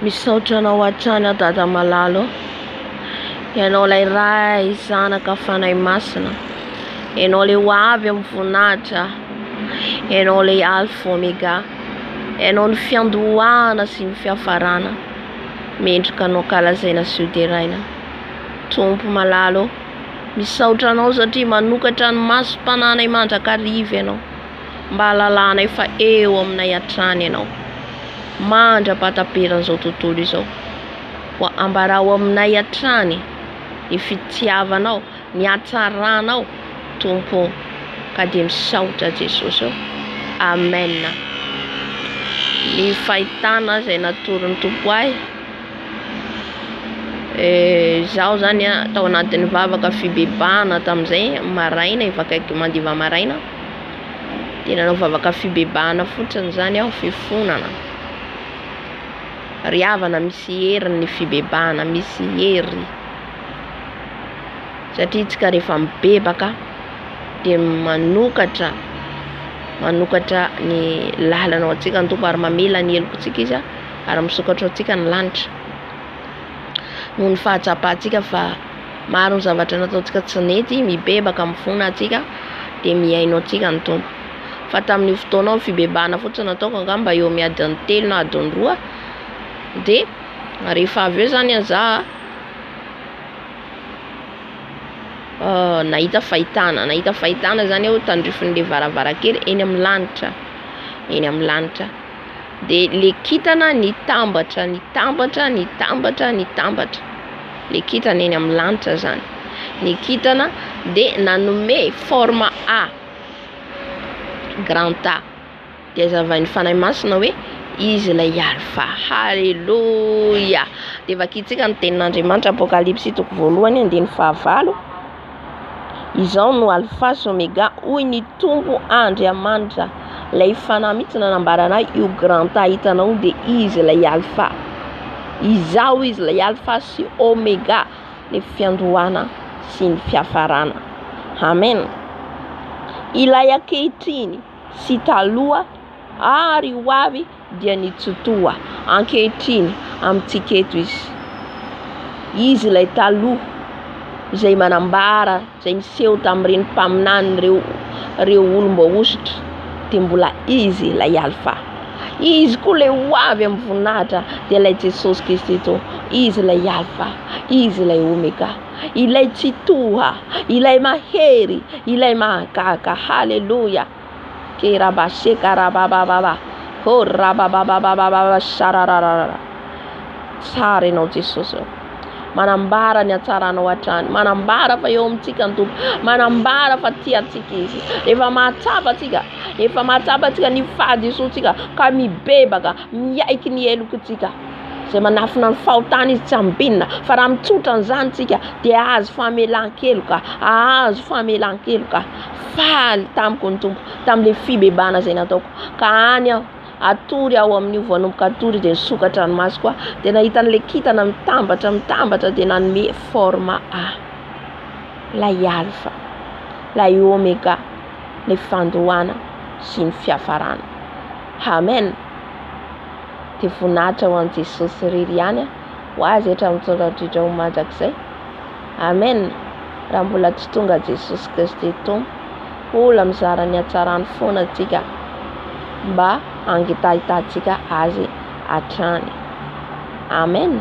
Misaotra anao hatrany dada malalo. Ianao lay ray zanaka fanahy masina. Ianao lay ho avy amin'ny voninahitra. Ianao lay alfa omega. Ianao ny fiandohana sy ny fiafarana. Mendrika anao kalazaina sy hoderaina. Tompo malalo. Misaotra anao satria manokatra ny masom-pananay mandrakariva ianao. Mba hahalalànay fa eo aminay hatrany ianao. Mandra-pataperan'izao tontolo izao. Ho ambarao aminay hatrany ny fitiavanao, ny hatsaranao, Tompo, ka dia misaotra Jesosy. Amen. Ny fahitana izay natorin'ny Tompo ahy, zaho zany tao anatin'ny vavaka fibebana tamin'izay maraina, vakaiky mandiva maraina. Dia nanao vavaka fibebana fotsiny zany aho, fifonana. Riavana misy heriny ny fibebana, misy hery. Satria tsika rehefa mibebaka dia manokatra ny lalana ao antsika ny Tompo, ary mamela ny helokontsika izy, ary misokatra ao antsika ny lanitra. Noho ny fahatsapantsika fa maro ny zavatra nataontsika tsy nety, mibebaka mifona antsika dia miaino antsika ny Tompo. Fa tamin'ny fotoana fibebana fotsiny nataoko angamba eo amin'ny adiny 3 na adiny 2. Dia rehefa avy eo zany za nahita fahitana zany aho tandrifin'le varavarakely eny amin'ny lanitra. Dia le kintana nitambatra. Le kintana eny amin'ny lanitra zany. Ny kintana dia nanome forme A, grand A. Dia zavain'ny fanahy masina hoe izy lay alfa. Halleluja. Dia vakitsika ny tenin'Andriamanitra Apokalypsy 1:9. Izao no alfa sy omega, hoy ny Tompo Andriamanitra. Lay fanahy mihitsy nanambarana io grand A hitanao dia izy lay alfa. Izao izy lay alfa sy omega, ny fiandohana sy ny fiafarana. Amen. Ilay ankehitriny sy taloha ary ho avy dia nitsotoha. Ankehitriny amintsika eto izy lay taloha izay manambara, izay miseho tamin'ireny mpaminany reo olom-baositra, dia mbola izy lay alfa. Izy koa lay ho avy amin'ny voninahitra dia lay Jesosy Kristy eto. Izy lay alfa, izy lay omega, ilay tsy toha, ilay mahery, ilay mahagaga. Halleluja. Ke rabaseka rabababa, ho rabababa sarararara. Tsara ianao Jesosy. Manambara ny hatsaranao hatrany, manambara fa eo amintsika ny Tompo, manambara fa tiantsika izy. Efa mahatsapa antsika ny fahadisoantsika ka mibebaka, miaiky ny helokontsika. Izay manafina ny fahotana izy tsy ambinina, fa raha mitsotra an'izany tsika dia azo famelan-keloka, faly tamiko ny Tompo tamin'ilay fibebana izay nataoko. Ka any aho atory aho amin'io vanomboka atory dia nisokatra ny masoko, dia nahita an'ilay kintana mitambatra dia nanome forme A, lay alfa, lay omega, ny fandohana sy ny fiafarana. Amen. Dia voninahitra ho an'i Jesosy irery ihany ho azy hatramin'ny taona indrindra ho mandrakizay. Amen. Raha mbola tsy tonga Jesosy Kristy Tompo, ola mizara ny hatsarany foana antsika mba angitahitantsika azy hatrany. Amen.